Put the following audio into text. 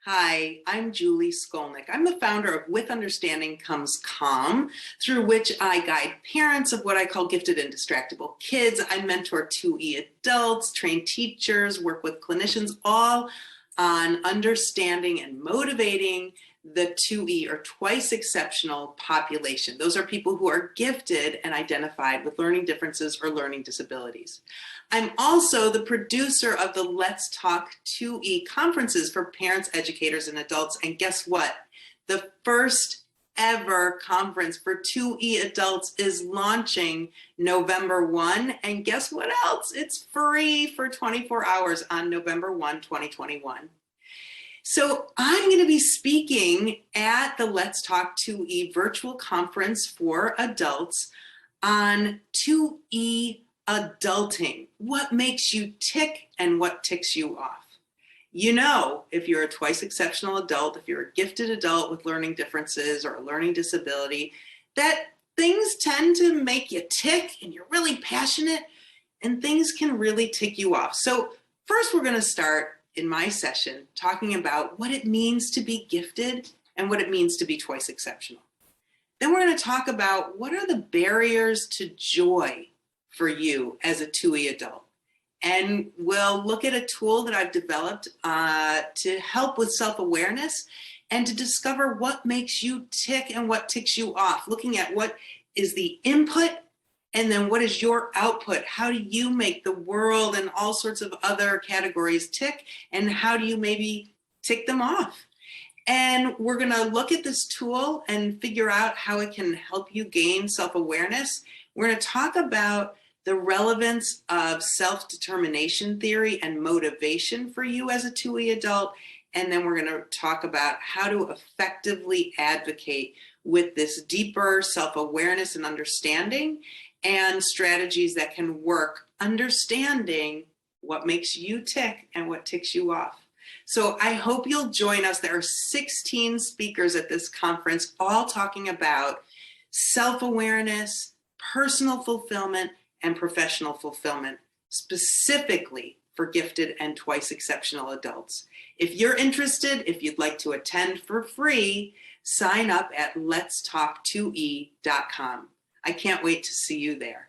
Hi, I'm Julie Skolnick. I'm the founder of With Understanding Comes Calm, through which I guide parents of what I call gifted and distractible kids. I mentor 2E adults, train teachers, work with clinicians, all on understanding and motivating the 2E or twice exceptional population. Those are people who are gifted and identified with learning differences or learning disabilities. I'm also the producer of the Let's Talk 2E conferences for parents, educators, and adults. And guess what? The first ever conference for 2E adults is launching November 1. And guess what else? It's free for 24 hours on November 1, 2021. So I'm going to be speaking at the Let's Talk 2E virtual conference for adults on 2E adulting. What makes you tick and what ticks you off? You know, if you're a twice exceptional adult, if you're a gifted adult with learning differences or a learning disability, that things tend to make you tick and you're really passionate and things can really tick you off. So first we're going to start in my session talking about what it means to be gifted and what it means to be twice exceptional. Then we're going to talk about what are the barriers to joy for you as a 2E adult. And we'll look at a tool that I've developed to help with self-awareness and to discover what makes you tick and what ticks you off, looking at what is the input and then what is your output? How do you make the world and all sorts of other categories tick? And how do you maybe tick them off? And we're going to look at this tool and figure out how it can help you gain self-awareness. We're going to talk about the relevance of self-determination theory and motivation for you as a 2E adult. And then we're going to talk about how to effectively advocate with this deeper self-awareness and understanding and strategies that can work, understanding what makes you tick and what ticks you off. So I hope you'll join us. There are 16 speakers at this conference, all talking about self-awareness, personal fulfillment, and professional fulfillment, specifically for gifted and twice exceptional adults. If you're interested, if you'd like to attend for free, sign up at letstalk2e.com. I can't wait to see you there.